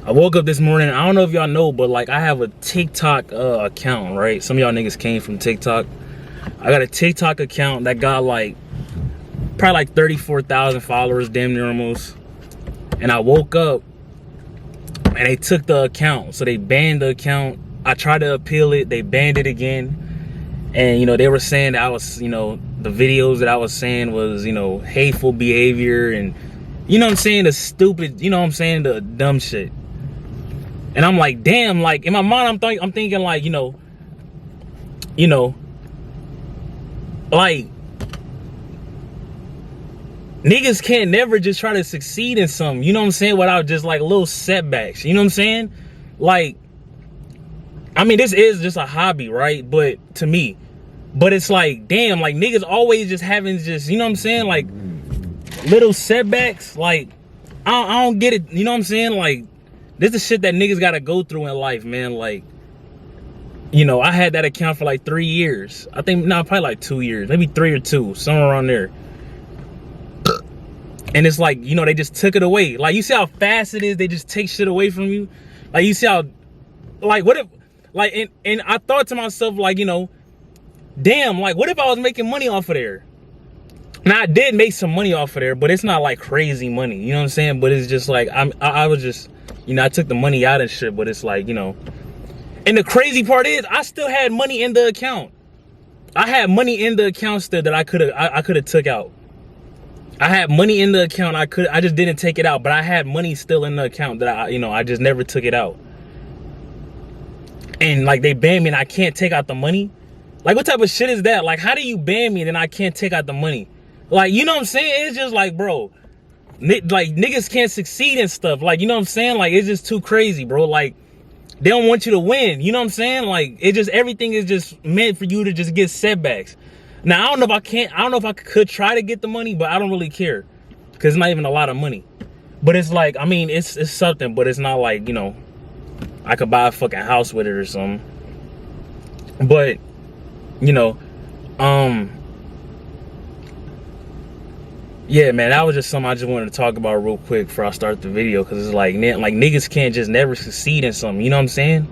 I woke up this morning. I don't know if y'all know, but like I have a TikTok account, right? Some of y'all niggas came from TikTok. I got a TikTok account that got like probably like 34,000 followers, damn near almost. And I woke up and they took the account, so they banned the account. I tried to appeal it, they banned it again. And you know, they were saying that I was, you know, the videos that I was saying was, you know, hateful behavior and, you know what I'm saying, the stupid, you know what I'm saying, the dumb shit. And I'm like, damn, like in my mind I'm thinking like, you know, like niggas can't never just try to succeed in something, you know what I'm saying, without just like little setbacks, you know what I'm saying? Like, I mean, this is just a hobby, right? But to me, but it's like, damn, like niggas always just having just, you know what I'm saying, like little setbacks. Like I don't get it, you know what I'm saying? Like this is shit that niggas gotta go through in life, man. Like, you know, I had that account for like 3 years. I think, no, probably like 2 years, maybe 3 or 2, somewhere around there. And it's like, you know, they just took it away. Like, you see how fast it is? They just take shit away from you. Like, you see how, like, what if, like, and I thought to myself, like, you know, damn, like, what if I was making money off of there? Now, I did make some money off of there, but it's not like crazy money, you know what I'm saying? But it's just like, I was just, you know, I took the money out and shit, but it's like, you know. And the crazy part is, I still had money in the account. I had money in the account still that I could have took out. I had money in the account. I just didn't take it out, but I had money still in the account that I just never took it out. And like they banned me and I can't take out the money. Like, what type of shit is that? Like, how do you ban me and then I can't take out the money? Like, you know what I'm saying? It's just like, bro, like niggas can't succeed and stuff. Like, you know what I'm saying? Like, it's just too crazy, bro. Like, they don't want you to win. You know what I'm saying? Like, it just, everything is just meant for you to just get setbacks. Now, I don't know if I could try to get the money, but I don't really care. Because it's not even a lot of money. But it's like, I mean, it's something, but it's not like, you know, I could buy a fucking house with it or something. But, you know, yeah, man, that was just something I just wanted to talk about real quick before I start the video. Because it's like niggas can't just never succeed in something, you know what I'm saying?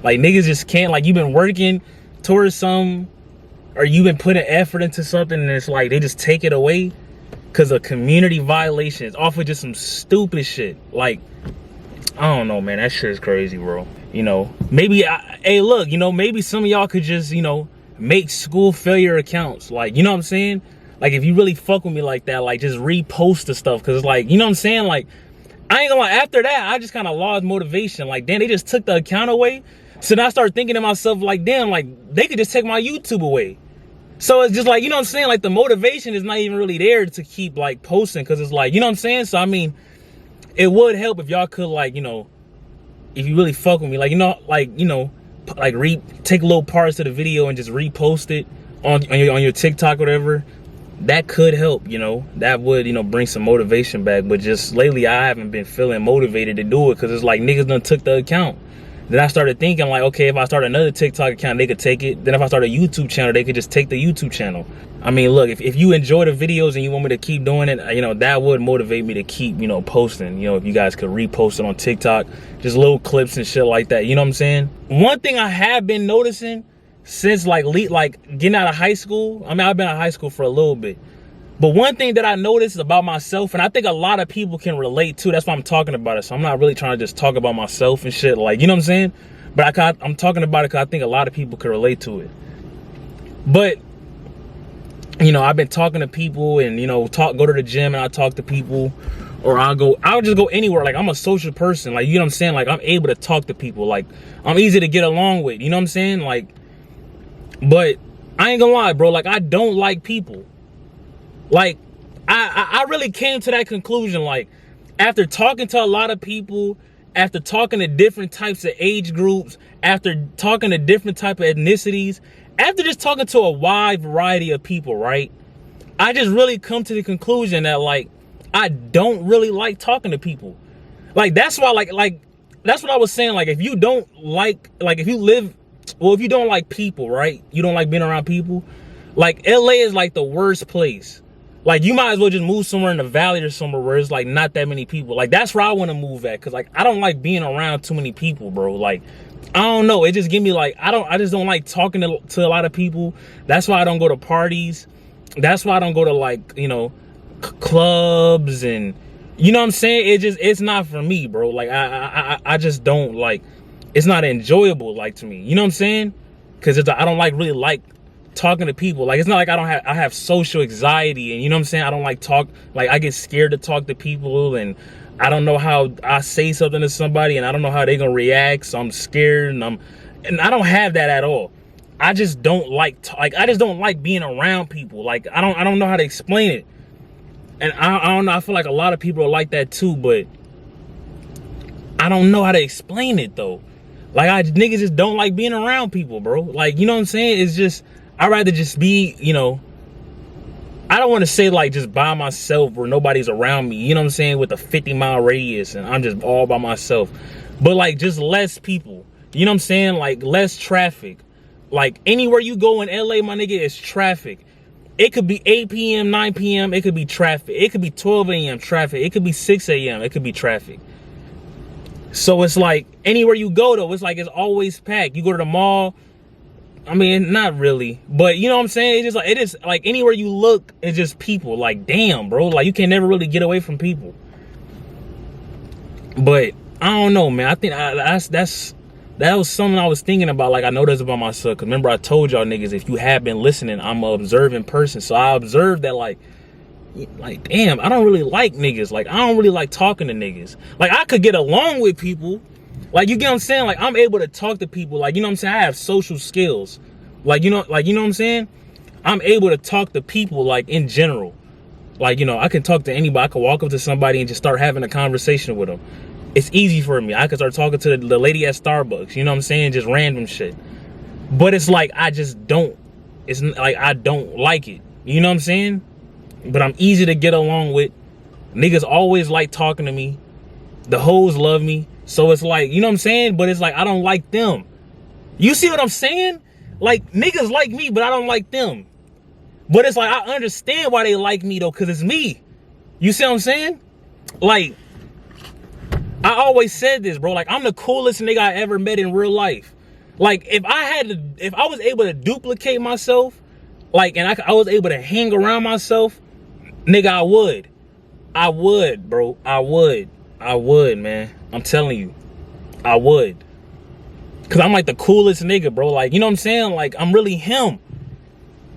Like, niggas just can't, like, you've been working towards something, or you've been putting effort into something, and it's like they just take it away because of community violations off of just some stupid shit. Like, I don't know, man, that shit is crazy, bro. You know, maybe hey, look, you know, maybe some of y'all could just, you know, make Skoofailure accounts. Like, you know what I'm saying? Like, if you really fuck with me like that, like, just repost the stuff. Because it's like, you know what I'm saying? Like, I ain't gonna lie, after that, I just kind of lost motivation. Like, damn, they just took the account away. So then I started thinking to myself, like, damn, like, they could just take my YouTube away. So it's just like, you know what I'm saying? Like, the motivation is not even really there to keep, like, posting. Because it's like, you know what I'm saying? So, I mean, it would help if y'all could, like, you know, if you really fuck with me, like, you know, like take little parts of the video and just repost it on your TikTok or whatever. That could help, you know. That would, you know, bring some motivation back. But just lately, I haven't been feeling motivated to do it because it's like niggas done took the account. Then I started thinking, like, okay, if I start another TikTok account, they could take it. Then if I start a YouTube channel, they could just take the YouTube channel. I mean, look, if you enjoy the videos and you want me to keep doing it, you know, that would motivate me to keep, you know, posting. You know, if you guys could repost it on TikTok, just little clips and shit like that. You know what I'm saying? One thing I have been noticing since like getting out of high school, I mean, I've been out of high school for a little bit. But one thing that I noticed about myself, and I think a lot of people can relate to, that's why I'm talking about it. So I'm not really trying to just talk about myself and shit, like, you know what I'm saying? But I'm talking about it because I think a lot of people can relate to it. But, you know, I've been talking to people and, you know, go to the gym and I talk to people, or I'll just go anywhere. Like, I'm a social person, like, you know what I'm saying? Like, I'm able to talk to people, like, I'm easy to get along with, you know what I'm saying? Like, but I ain't gonna lie, bro, like, I don't like people. Like, I really came to that conclusion, like, after talking to a lot of people, after talking to different types of age groups, after talking to different type of ethnicities, after just talking to a wide variety of people, right? I just really come to the conclusion that, like, I don't really like talking to people. Like, that's why, like, that's what I was saying. Like, if you don't like, if you don't like people, right? You don't like being around people. Like, LA is like the worst place. Like, you might as well just move somewhere in the valley or somewhere where it's like not that many people. Like, that's where I want to move at, because like I don't like being around too many people, bro. Like, I don't know, it just give me like, I just don't like talking to a lot of people. That's why I don't go to parties. That's why I don't go to, like, you know, clubs, and you know what I'm saying? It's not for me, bro. Like, I just don't like, it's not enjoyable, like, to me. You know what I'm saying? Because I don't like really like talking to people. Like, it's not like I have social anxiety, and you know what I'm saying? I don't like like, I get scared to talk to people, and I don't know how I say something to somebody, and I don't know how they're gonna react, so I'm scared, and I don't have that at all. I just don't like I just don't like being around people. Like, I don't know how to explain it. And I don't know, I feel like a lot of people are like that too, but I don't know how to explain it though. Like, niggas just don't like being around people, bro. Like, you know what I'm saying? It's just, I'd rather just be, you know, I don't want to say like just by myself where nobody's around me, you know what I'm saying, with a 50-mile radius and I'm just all by myself. But like, just less people, you know what I'm saying? Like, less traffic. Like, anywhere you go in LA, my nigga, it's traffic. It could be 8 p.m., 9 p.m., it could be traffic. It could be 12 a.m. traffic. It could be 6 a.m., it could be traffic. So it's like, anywhere you go though, it's like, it's always packed. You go to the mall, I mean, not really, but you know what I'm saying? It's just like, it is like, anywhere you look, it's just people. Like, damn, bro, like, you can never really get away from people. But I don't know, man. I think that was something I was thinking about. Like, I know this about myself, because remember I told y'all niggas, if you have been listening, I'm an observant person. So I observed that, like, damn, I don't really like niggas. Like, I don't really like talking to niggas. Like, I could get along with people. Like, you get what I'm saying? Like, I'm able to talk to people. Like, you know what I'm saying? I have social skills. Like, you know what I'm saying? I'm able to talk to people, like, in general. Like, you know, I can talk to anybody. I can walk up to somebody and just start having a conversation with them. It's easy for me. I can start talking to the lady at Starbucks. You know what I'm saying? Just random shit. But it's like, I just don't. It's like, I don't like it. You know what I'm saying? But I'm easy to get along with. Niggas always like talking to me. The hoes love me. So it's like, you know what I'm saying? But it's like, I don't like them. You see what I'm saying? Like, niggas like me, but I don't like them. But it's like, I understand why they like me though, because it's me. You see what I'm saying? Like, I always said this, bro. Like, I'm the coolest nigga I ever met in real life. Like, if I was able to duplicate myself, like, and I was able to hang around myself, nigga, I would, bro. I would, man. I'm telling you, I would. Cause I'm like the coolest nigga, bro. Like, you know what I'm saying? Like, I'm really him.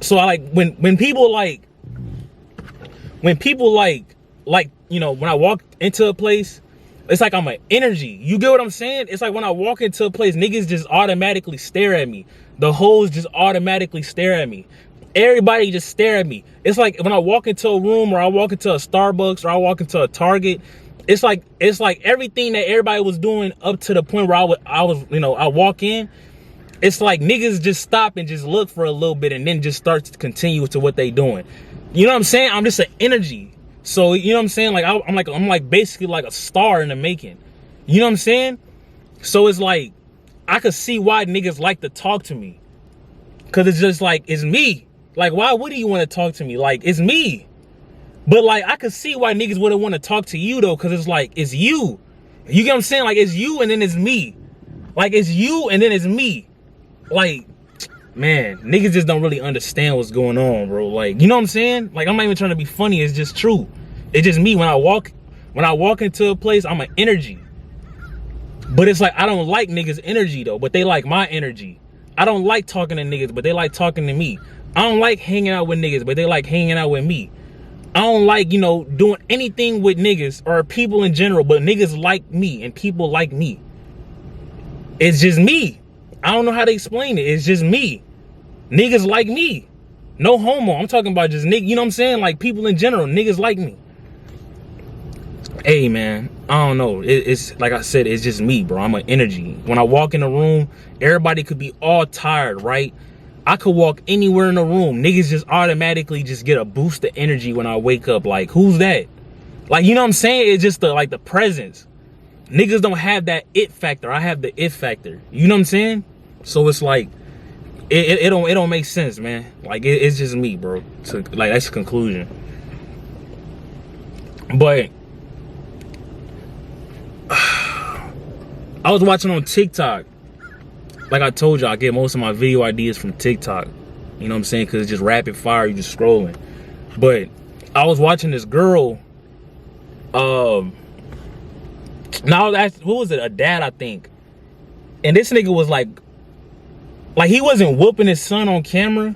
So I like, when people like, you know, when I walk into a place, it's like I'm an energy. You get what I'm saying? It's like when I walk into a place, niggas just automatically stare at me. The hoes just automatically stare at me. Everybody just stare at me. It's like when I walk into a room, or I walk into a Starbucks, or I walk into a Target, it's like everything that everybody was doing up to the point where I was, you know, I walk in, it's like niggas just stop and just look for a little bit and then just start to continue to what they doing. You know what I'm saying? I'm just an energy. So, you know what I'm saying? Like, I'm like basically like a star in the making. You know what I'm saying? So it's like, I could see why niggas like to talk to me. Cause it's just like, it's me. Like, why would you want to talk to me? Like, it's me. But like, I could see why niggas wouldn't want to talk to you though. Cause it's like, it's you. You get what I'm saying? Like, it's you and then it's me. Like, it's you and then it's me. Like, man, niggas just don't really understand what's going on, bro. Like, you know what I'm saying? Like, I'm not even trying to be funny. It's just true. It's just me. When I walk into a place, I'm an energy. But it's like, I don't like niggas' energy though, but they like my energy. I don't like talking to niggas, but they like talking to me. I don't like hanging out with niggas, but they like hanging out with me. I don't like, you know, doing anything with niggas or people in general, but niggas like me and people like me. It's just me. I don't know how to explain it. It's just me. Niggas like me. No homo. I'm talking about just niggas, you know what I'm saying? Like, people in general, niggas like me. Hey, man, I don't know. It's like I said, it's just me, bro. I'm an energy. When I walk in a room, everybody could be all tired, right? I could walk anywhere in the room. Niggas just automatically just get a boost of energy when I wake up. Like, who's that? Like, you know what I'm saying? It's just the presence. Niggas don't have that it factor. I have the it factor. You know what I'm saying? So it's like, it don't make sense, man. Like, it's just me, bro. So, like, that's the conclusion. But I was watching on TikTok. Like I told you, I get most of my video ideas from TikTok. You know what I'm saying? Because it's just rapid fire, you just scrolling. But I was watching this girl. Now that's, who was it? A dad, I think. And this nigga was like he wasn't whooping his son on camera,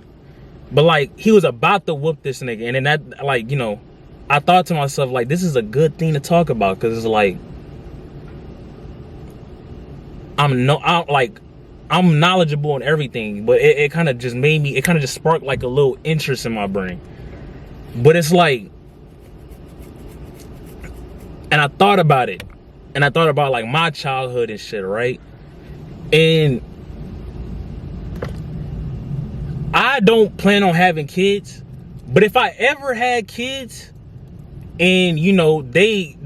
but like he was about to whoop this nigga. And then that, like, you know, I thought to myself, like, this is a good thing to talk about, because it's like I'm knowledgeable in everything, but it kind of just made me, it kind of just sparked like a little interest in my brain. But it's like, and I thought about it, and I thought about like my childhood and shit, right? And I don't plan on having kids, but if I ever had kids and, you know, they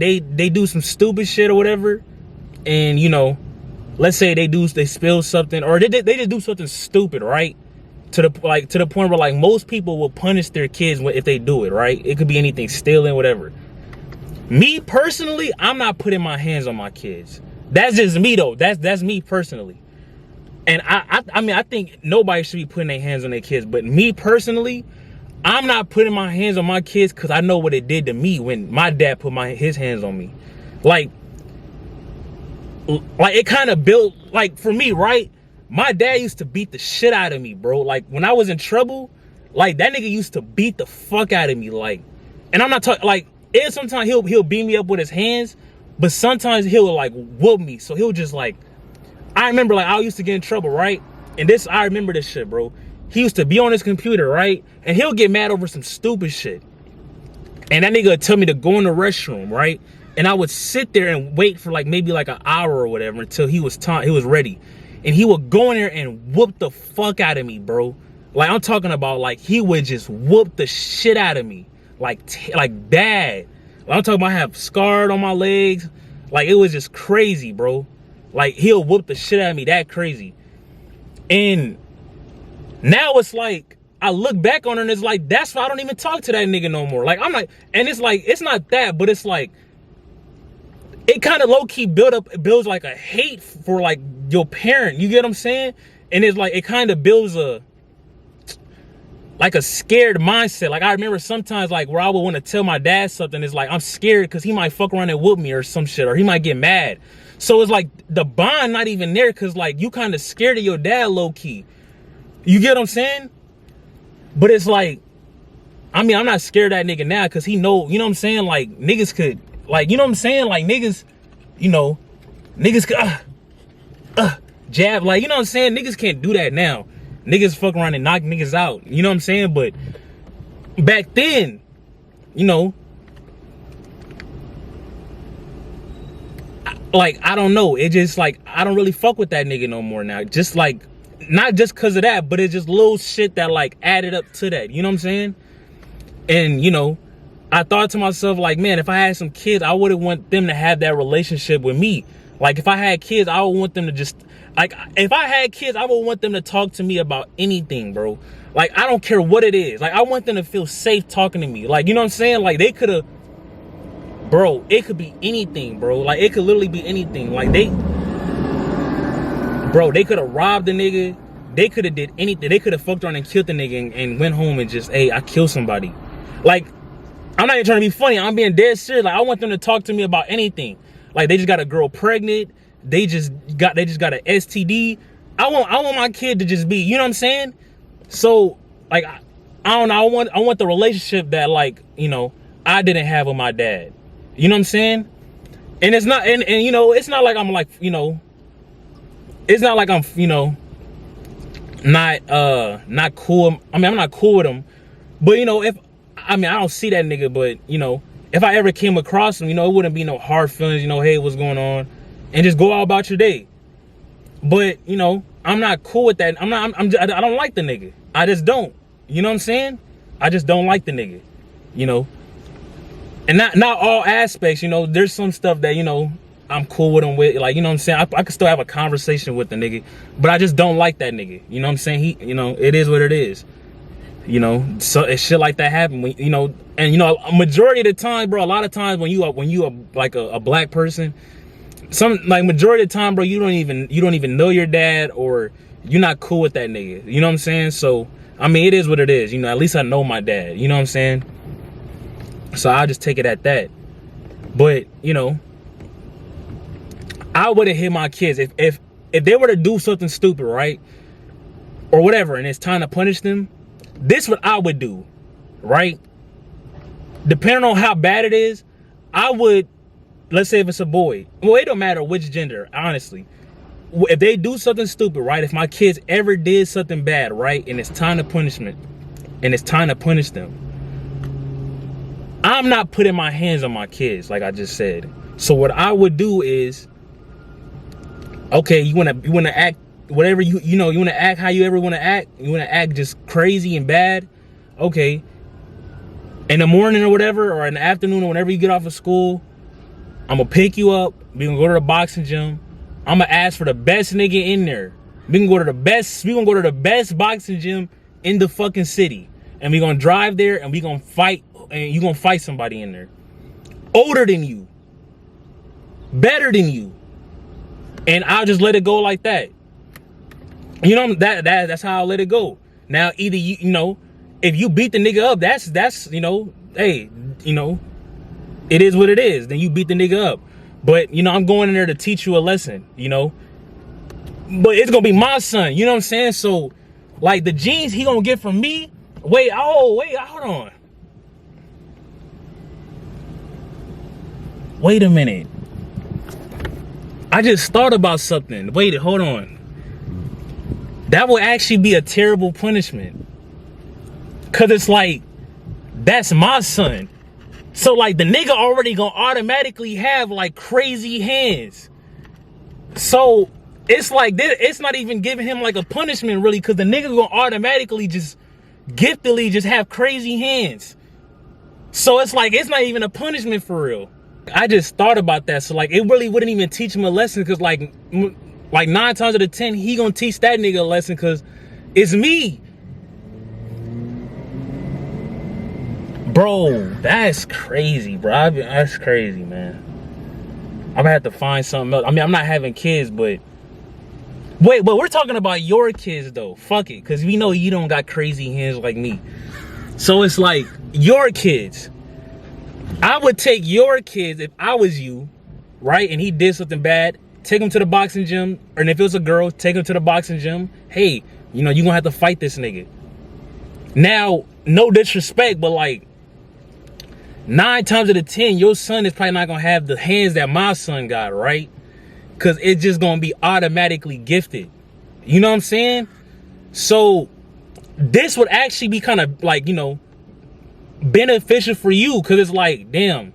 do some stupid shit or whatever, and, you know, let's say they spill something, or they just do something stupid, right? To the point where like most people will punish their kids if they do it, right? It could be anything, stealing, whatever. Me personally, I'm not putting my hands on my kids. That's just me though. That's me personally. And I mean, I think nobody should be putting their hands on their kids, but me personally, I'm not putting my hands on my kids because I know what it did to me when my dad put his hands on me. Like it kind of built, like, for me, right? My dad used to beat the shit out of me, bro. Like when I was in trouble, like that nigga used to beat the fuck out of me, like. And I'm not talking like, sometimes he'll beat me up with his hands, but sometimes he'll like whoop me. So he'll just like, I remember like I used to get in trouble, right? And I remember this shit, bro. He used to be on his computer, right? And he'll get mad over some stupid shit. And that nigga would tell me to go in the restroom, right? And I would sit there and wait for like maybe like an hour or whatever until he was ready. And he would go in there and whoop the fuck out of me, bro. Like I'm talking about, like he would just whoop the shit out of me. Like bad. Like, I'm talking about I have scarred on my legs. Like it was just crazy, bro. Like he'll whoop the shit out of me that crazy. And now it's like, I look back on it and it's like, that's why I don't even talk to that nigga no more. Like I'm like, and it's like, it's not that, but it's like, it kind of low-key builds like a hate for like your parent. You get what I'm saying? And it's like, it kind of builds a scared mindset. Like I remember sometimes like where I would want to tell my dad something, it's like I'm scared because he might fuck around and whoop me or some shit, or he might get mad. So it's like the bond not even there because like you kind of scared of your dad low-key. You get what I'm saying? But it's like, I mean, I'm not scared of that nigga now because he know, you know what I'm saying? Like niggas could, like, you know what I'm saying? Like niggas, you know, niggas could jab, like, you know what I'm saying? Niggas can't do that now. Niggas fuck around and knock niggas out. You know what I'm saying? But back then, you know, like, I don't know. It just like, I don't really fuck with that nigga no more now. Just like, not just because of that, but it's just little shit that like added up to that. You know what I'm saying? And, you know, I thought to myself, like, man, if I had some kids, I wouldn't want them to have that relationship with me. Like, if I had kids, I would want them to just, like, if I had kids, I would want them to talk to me about anything, bro. Like, I don't care what it is. Like, I want them to feel safe talking to me. Like, you know what I'm saying? Like, they could have, bro, it could be anything, bro. Like, it could literally be anything. Like, they could have robbed the nigga. They could have did anything. They could have fucked around and killed the nigga and went home and just, hey, I killed somebody. Like, I'm not even trying to be funny. I'm being dead serious. Like, I want them to talk to me about anything. Like, they just got a girl pregnant. They just got an STD. I want my kid to just be, you know what I'm saying? So, like, I don't know. I want the relationship that, like, you know, I didn't have with my dad. You know what I'm saying? And it's not, and you know, it's not like I'm like, you know, it's not like I'm, you know, not cool. I mean, I'm not cool with him. But, you know, I don't see that nigga, but, you know, if I ever came across him, you know, it wouldn't be no hard feelings, you know, hey, what's going on? And just go out about your day. But, you know, I'm not cool with that. I don't like the nigga. I just don't. You know what I'm saying? I just don't like the nigga, you know? And not all aspects, you know, there's some stuff that, you know, I'm cool with him with, like, you know what I'm saying? I could still have a conversation with the nigga, but I just don't like that nigga. You know what I'm saying? He, you know, it is what it is. You know, so it's shit like that happen when, you know, and you know, a majority of the time, bro, a lot of times when you are like a black person, majority of the time, bro, you don't even know your dad, or you're not cool with that nigga. You know what I'm saying? So I mean, it is what it is. You know, at least I know my dad. You know what I'm saying? So I'll just take it at that. But you know, I would have hit my kids if they were to do something stupid, right, or whatever, and it's time to punish them. This what I would do, right? Depending on how bad it is, I would, let's say if it's a boy, well, it don't matter which gender, honestly. If they do something stupid, right? If my kids ever did something bad, right, and it's time to punishment, and it's time to punish them, I'm not putting my hands on my kids, like I just said. So what I would do is, okay, you wanna act whatever you want to act how you ever want to act. You want to act just crazy and bad. Okay. In the morning or whatever, or in the afternoon or whenever you get off of school, I'm gonna pick you up. We gonna go to the boxing gym. I'm gonna ask for the best nigga in there. We gonna go to the best boxing gym in the fucking city, and we gonna drive there and we gonna fight. And you gonna fight somebody in there, older than you, better than you, and I'll just let it go like that. You know, that's how I let it go. Now, either you know, if you beat the nigga up, that's you know, hey, you know, it is what it is. Then you beat the nigga up. But you know, I'm going in there to teach you a lesson, you know. But it's gonna be my son, you know what I'm saying? So, like the genes he gonna get from me. Wait, hold on. Wait a minute. I just thought about something. Wait, hold on. That would actually be a terrible punishment. Cause it's like, that's my son. So like the nigga already gonna automatically have like crazy hands. So it's like, it's not even giving him like a punishment really, cause the nigga gonna automatically just giftedly just have crazy hands. So it's like, it's not even a punishment for real. I just thought about that. So like, it really wouldn't even teach him a lesson, cause like 9 times out of 10, he gonna teach that nigga a lesson, cause it's me. Bro, that's crazy, bro. That's crazy, man. I'm gonna have to find something else. I mean, I'm not having kids, but wait, but we're talking about your kids though. Fuck it, cause we know you don't got crazy hands like me. So it's like your kids. I would take your kids if I was you, right? And he did something bad. Take him to the boxing gym, and if it was a girl, take him to the boxing gym. Hey, you know, you're gonna have to fight this nigga. Now, no disrespect, but like 9 times out of 10, your son is probably not gonna have the hands that my son got, right? Cause it's just gonna be automatically gifted. You know what I'm saying? So this would actually be kind of like, you know, beneficial for you, cause it's like, damn,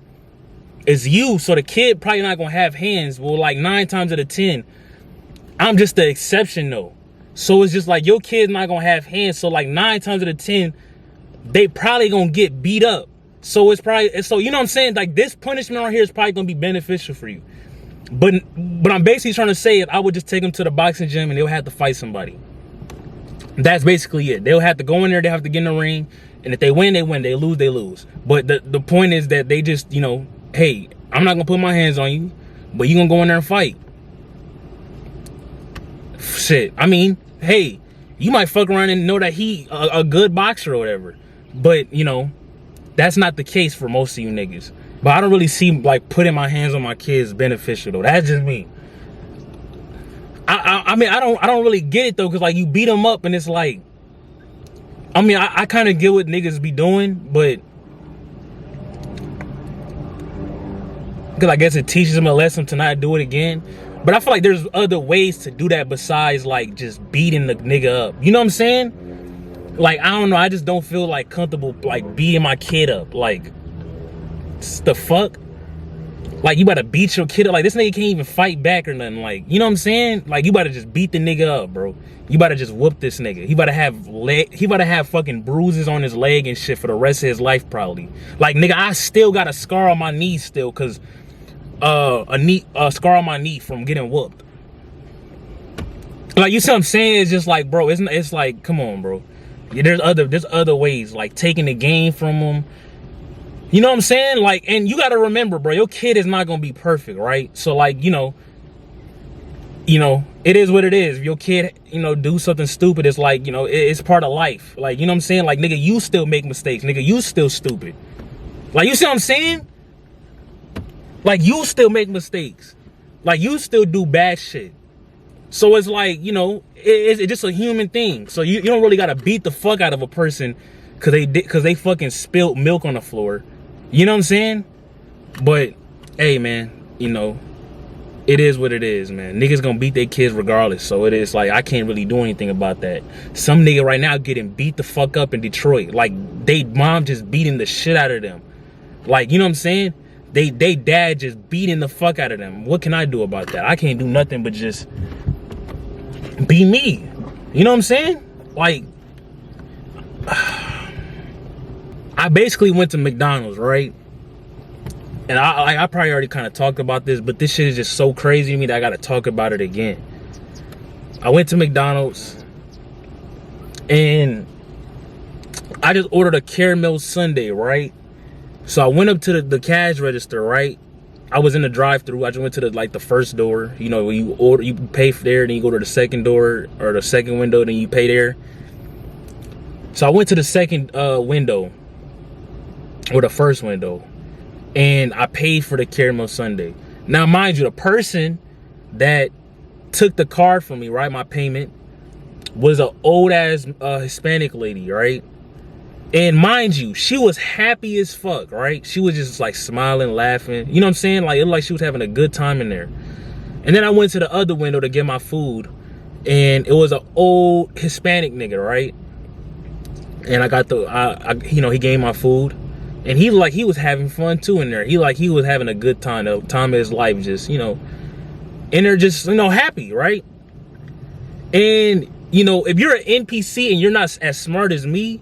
it's you, so the kid probably not gonna have hands. Well, like 9 times out of 10, I'm just the exception though. So it's just like your kid's not gonna have hands. So like 9 times out of 10, they probably gonna get beat up. So it's probably, so you know what I'm saying? Like this punishment right here is probably gonna be beneficial for you. But I'm basically trying to say, if I would just take them to the boxing gym and they'll have to fight somebody. That's basically it. They'll have to go in there, they have to get in the ring, and if they win, they win. They lose, they lose. But the point is that they just, you know, hey, I'm not gonna put my hands on you, but you gonna go in there and fight. Shit, I mean, hey, you might fuck around and know that he a good boxer or whatever. But, you know, that's not the case for most of you niggas. But I don't really see like putting my hands on my kids beneficial though. That's just me. I mean, I don't really get it though, because like you beat them up and it's like, I mean, I kind of get what niggas be doing, but because I guess it teaches them a lesson to not do it again. But I feel like there's other ways to do that besides like just beating the nigga up. You know what I'm saying? Like, I don't know. I just don't feel like comfortable like beating my kid up. Like, the fuck? Like, you better beat your kid up. Like, this nigga can't even fight back or nothing. Like, you know what I'm saying? Like, you better just beat the nigga up, bro. You better just whoop this nigga. He better have fucking bruises on his leg and shit for the rest of his life, probably. Like, nigga, I still got a scar on my knee still, cause a scar on my knee from getting whooped. Like, you see what I'm saying? It's just like, bro, it's like, come on, bro. There's other ways, like taking the game from them. You know what I'm saying? Like, and you got to remember, bro, your kid is not gonna be perfect, right? So like, you know, it is what it is. If your kid, do something stupid, it's like, it's part of life. Like, you know what I'm saying? Like, nigga, you still make mistakes. Nigga, you still stupid. Like, you see what I'm saying? Like, you still make mistakes. Like, you still do bad shit. So it's like, it's just a human thing. So you don't really gotta beat the fuck out of a person because they fucking spilled milk on the floor. You know what I'm saying? But hey, man, it is what it is, man. Niggas gonna beat their kids regardless. So it is like, I can't really do anything about that. Some nigga right now getting beat the fuck up in Detroit. Like, they mom just beating the shit out of them. Like, you know what I'm saying? They dad just beating the fuck out of them. What can I do about that? I can't do nothing but just be me. You know what I'm saying? Like, I basically went to McDonald's, right? And I probably already kind of talked about this, but this shit is just so crazy to me that I got to talk about it again. I went to McDonald's and I just ordered a caramel sundae, right? So I went up to the cash register, right? I was in the drive-thru. I just went to the first door. When you order, you pay there, then you go to the second door or the second window, then you pay there. So I went to the second window or the first window, and I paid for the caramel sundae. Now, mind you, the person that took the card from me, right, my payment, was an old-ass Hispanic lady, right? And mind you, she was happy as fuck, right? She was just like smiling, laughing. You know what I'm saying? Like, it looked like she was having a good time in there. And then I went to the other window to get my food, and it was an old Hispanic nigga, right? And I got he gave my food. And he was having fun too in there. He was having a good time, the time of his life, just, in there just, happy, right? And, if you're an NPC and you're not as smart as me,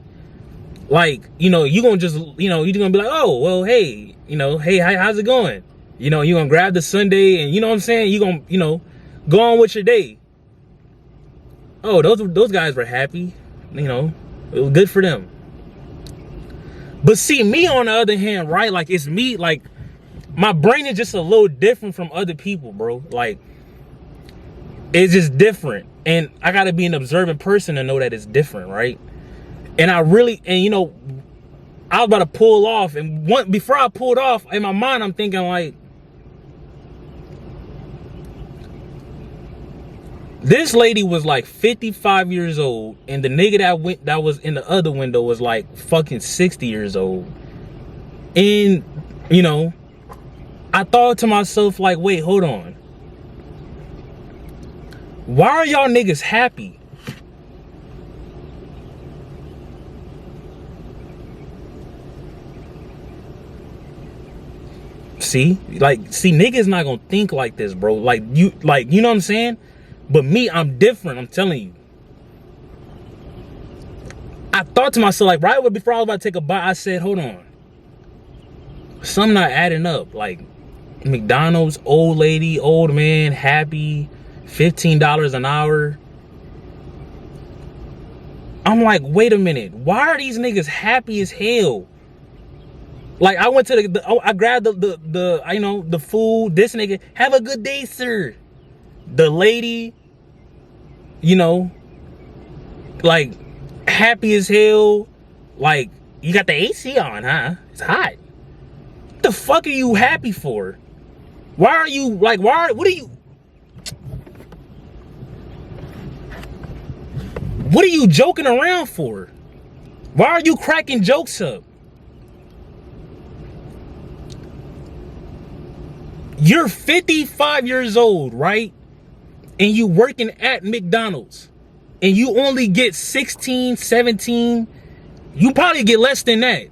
like, you gonna just, you're gonna be like, oh, well, hey, hey, how's it going? You're gonna grab the sundae and, you know what I'm saying? You gonna, go on with your day. Oh, those guys were happy, it was good for them. But see, me on the other hand, right? Like, it's me, like, my brain is just a little different from other people, bro. Like, it's just different. And I gotta be an observant person to know that it's different, right? And I was about to pull off. And before I pulled off, in my mind, I'm thinking like, this lady was like 55 years old, and the nigga that was in the other window was like fucking 60 years old. And, I thought to myself like, wait, hold on. Why are y'all niggas happy? See, niggas not gonna think like this, bro. Like, you know what I'm saying? But me, I'm different, I'm telling you. I thought to myself, like, right before I was about to take a bite, I said, hold on. Something not adding up. Like, McDonald's, old lady, old man, happy, $15 an hour. I'm like, wait a minute. Why are these niggas happy as hell? Like, I went to I grabbed the food. This nigga, have a good day, sir. The lady, like, happy as hell. Like, you got the AC on, huh? It's hot. What the fuck are you happy for? Why are you, like, what are you joking around for? Why are you cracking jokes up? You're 55 years old, right? And you working at McDonald's. And you only get 16, 17. You probably get less than that.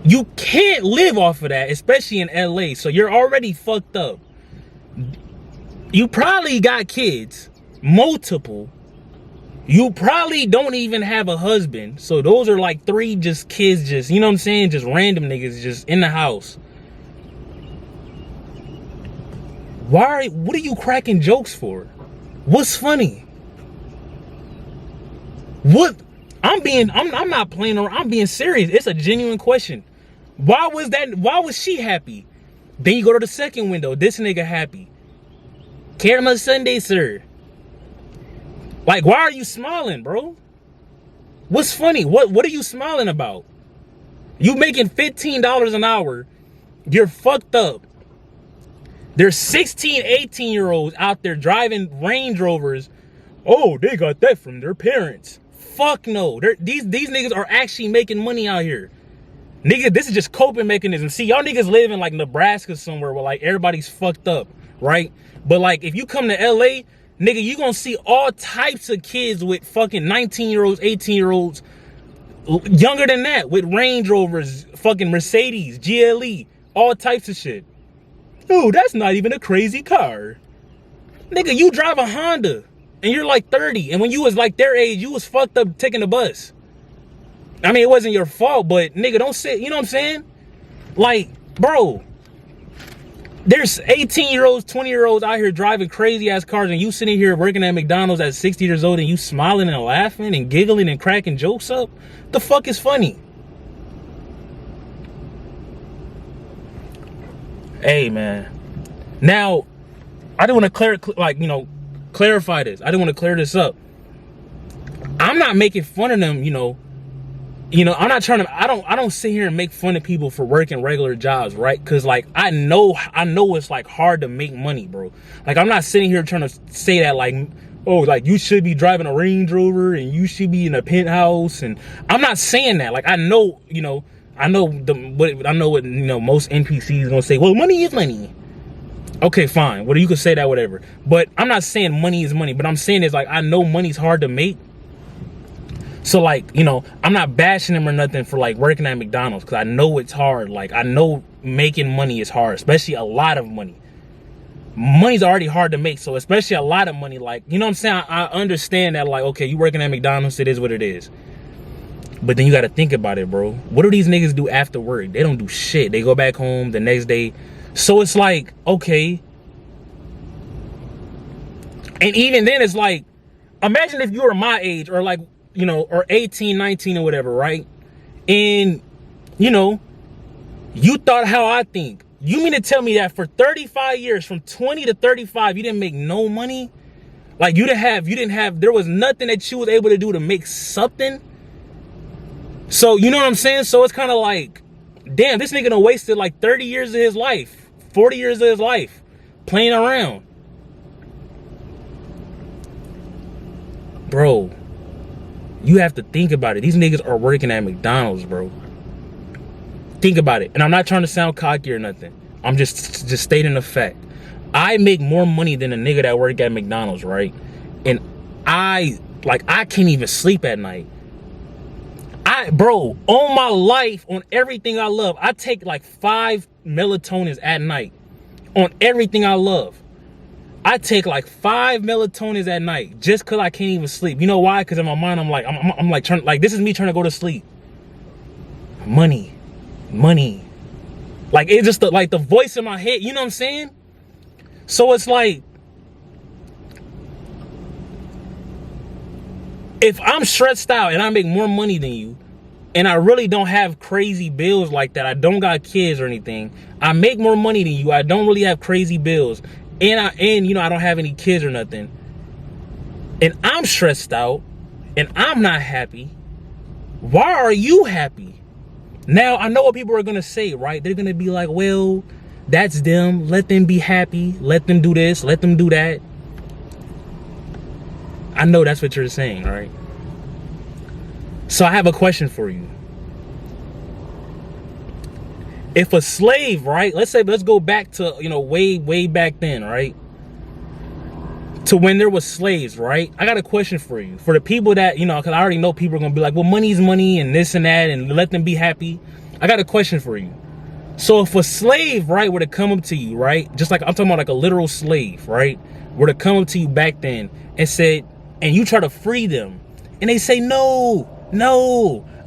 You can't live off of that, especially in LA. So you're already fucked up. You probably got kids, multiple. You probably don't even have a husband. So those are like 3 just kids, just, you know what I'm saying? Just random niggas just in the house. What are you cracking jokes for? What's funny? What? I'm not playing around. I'm being serious. It's a genuine question. Why was she happy? Then you go to the second window. This nigga happy. Caramel Sunday, sir. Like, why are you smiling, bro? What's funny? What are you smiling about? You making $15 an hour. You're fucked up. There's 16, 18-year-olds out there driving Range Rovers. Oh, they got that from their parents. Fuck no. These niggas are actually making money out here. Nigga, this is just coping mechanism. See, y'all niggas live in like Nebraska somewhere where like everybody's fucked up, right? But like if you come to LA, nigga, you gonna see all types of kids with fucking 19-year-olds, 18-year-olds, younger than that, with Range Rovers, fucking Mercedes, GLE, all types of shit. Oh, that's not even a crazy car. Nigga, you drive a Honda and you're like 30, and when you was like their age, you was fucked up taking the bus. I mean, it wasn't your fault, but nigga, don't say, you know what I'm saying? Like, bro, there's 18-year-olds, 20-year-olds out here driving crazy ass cars, and you sitting here working at McDonald's at 60 years old, and you smiling and laughing and giggling and cracking jokes up. The fuck is funny? Hey, man. Now, I don't want to clarify this. I don't want to clear this up. I'm not making fun of them, I'm not trying to, I don't sit here and make fun of people for working regular jobs, right? Cause like, I know it's like hard to make money, bro. Like, I'm not sitting here trying to say that like, oh, like you should be driving a Range Rover and you should be in a penthouse. And I'm not saying that. Like, I know what most NPCs gonna say, well, money is money. Okay, fine. Well, you could say that, whatever. But I'm not saying money is money, but I'm saying is like, I know money's hard to make. So like, I'm not bashing them or nothing for like working at McDonald's, because I know it's hard. Like, I know making money is hard, especially a lot of money. Money's already hard to make, so especially a lot of money, like, you know what I'm saying? I understand that, like, okay, you working at McDonald's, it is what it is. But then you got to think about it, bro. What do these niggas do after work? They don't do shit. They go back home the next day. So it's like, okay. And even then, it's like, imagine if you were my age, or like, or 18, 19 or whatever, right? And, you thought how I think. You mean to tell me that for 35 years, from 20 to 35, you didn't make no money? Like, there was nothing that you was able to do to make something? So, you know what I'm saying? So it's kind of like, damn, this nigga done wasted like 30 years of his life, 40 years of his life playing around. Bro, you have to think about it. These niggas are working at McDonald's, bro. Think about it. And I'm not trying to sound cocky or nothing. I'm just stating the fact. I make more money than a nigga that work at McDonald's, right? And I can't even sleep at night. Bro, on my life, on everything I love, I take like 5 melatonins at night. On everything I love. I take like 5 melatonins at night just because I can't even sleep. You know why? Because in my mind, I'm like this is me trying to go to sleep. Money. Like, it's just the voice in my head. You know what I'm saying? So it's like, if I'm stressed out and I make more money than you, and I really don't have crazy bills like that, I don't got kids or anything, I make more money than you, I don't really have crazy bills, and I don't have any kids or nothing, and I'm stressed out and I'm not happy, why are you happy? Now, I know what people are gonna say, right? They're gonna be like, well, that's them, let them be happy, let them do this, let them do that. I know that's what you're saying, all right? So I have a question for you. If a slave, right? Let's go back to, way back then, right? To when there was slaves, right? I got a question for you. For the people that, because I already know people are going to be like, well, money's money and this and that and let them be happy. I got a question for you. So if a slave, right, were to come up to you, right? Just like, I'm talking about like a literal slave, right? Were to come up to you back then and said, and you try to free them. And they say, no,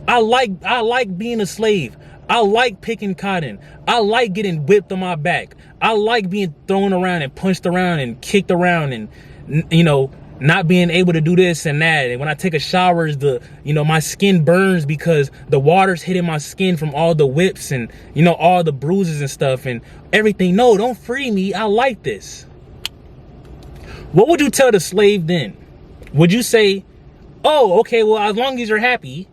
I like being a slave. I like picking cotton. I like getting whipped on my back. I like being thrown around and punched around and kicked around and, not being able to do this and that. And when I take a shower, my skin burns because the water's hitting my skin from all the whips and, all the bruises and stuff and everything. No, don't free me. I like this. What would you tell the slave then? Would you say, oh, okay, well, as long as you're happy?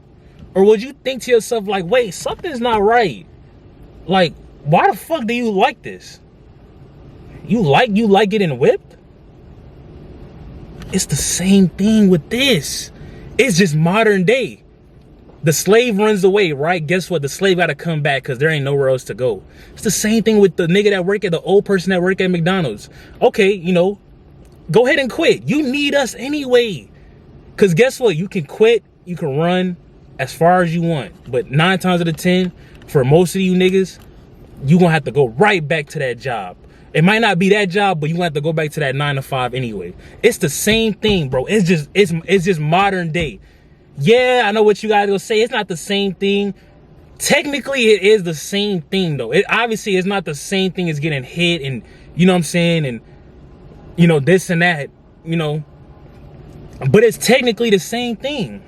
Or would you think to yourself like, wait, something's not right? Like, why the fuck do you like this? You like getting whipped? It's the same thing with this. It's just modern day. The slave runs away, right? Guess what? The slave got to come back because there ain't nowhere else to go. It's the same thing with the nigga that work at the old person that work at McDonald's. Okay, go ahead and quit. You need us anyway. Because guess what? You can quit. You can run as far as you want. But 9 times out of 10, for most of you niggas, you going to have to go right back to that job. It might not be that job, but you have to go back to that 9 to 5 anyway. It's the same thing, bro. It's just modern day. Yeah, I know what you guys gonna say. It's not the same thing. Technically, it is the same thing, though. It obviously is not the same thing as getting hit and, you know what I'm saying, and, this and that, But it's technically the same thing.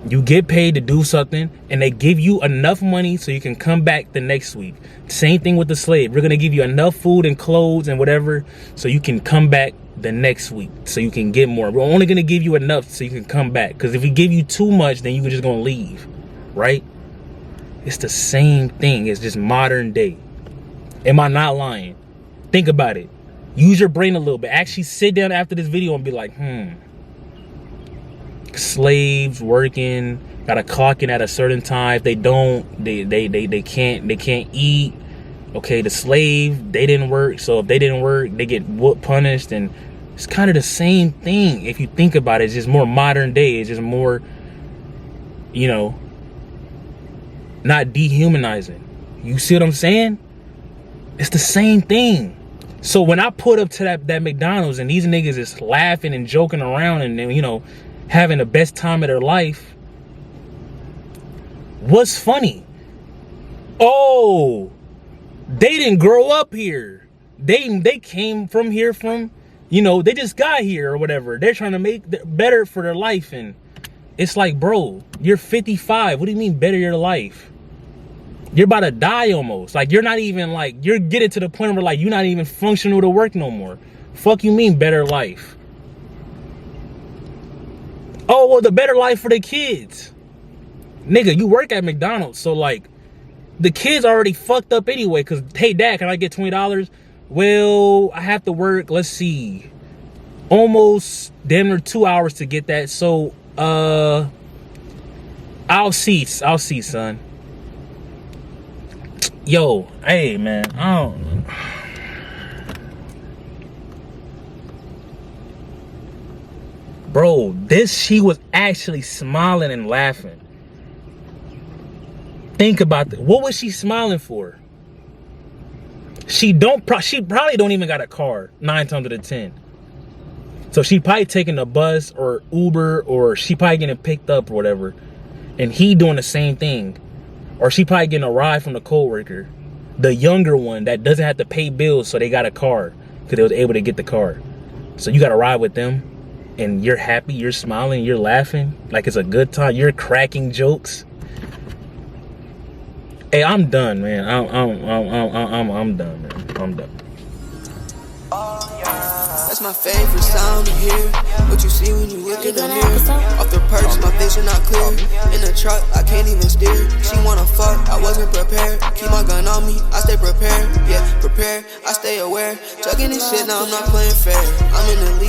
You get paid to do something and they give you enough money so you can come back the next week. Same thing with the slave. We're going to give you enough food and clothes and whatever so you can come back the next week so you can get more. We're only going to give you enough so you can come back. Because if we give you too much, then you're just going to leave. Right? It's the same thing. It's just modern day. Am I not lying? Think about it. Use your brain a little bit. Actually sit down after this video and be like, slaves working, gotta clock in at a certain time. If they don't, they can't eat. Okay, the slave, they didn't work, so if they didn't work, they get punished. And it's kind of the same thing if you think about it. It's just more modern day. It's just more, not dehumanizing. You see what I'm saying? It's the same thing. So when I put up to that McDonald's and these niggas is laughing and joking around and having the best time of their life, what's funny? Oh, they didn't grow up here. They came from here they just got here or whatever. They're trying to make better for their life. And it's like, bro, you're 55. What do you mean better your life? You're about to die almost. Like, you're not even you're getting to the point where you're not even functional to work no more. Fuck you mean better life? Oh, well, the better life for the kids. Nigga, you work at McDonald's, so the kids already fucked up anyway. Cause hey, Dad, can I get $20? Well, I have to work, let's see, almost damn near 2 hours to get that. So I'll see, son. Yo, hey man, I don't know. Bro, she was actually smiling and laughing. Think about that. What was she smiling for? She probably don't even got a car 9 times out of 10. So she probably taking a bus or Uber, or she probably getting picked up or whatever. And he doing the same thing. Or she probably getting a ride from the coworker, the younger one that doesn't have to pay bills, so they got a car because they was able to get the car. So you got to ride with them. And you're happy, you're smiling, you're laughing like it's a good time. You're cracking jokes. Hey, I'm done, man. I'm done, man. I'm done. That's my favorite sound to hear. What you see when you look in the mirror. Off the perks, my vision not clear. In the truck, I can't even steer. She wanna fuck, I wasn't prepared. Keep my gun on me, I stay prepared. Yeah, prepared, I stay aware. Chugging this shit, now I'm not playing fair. I'm in the lead.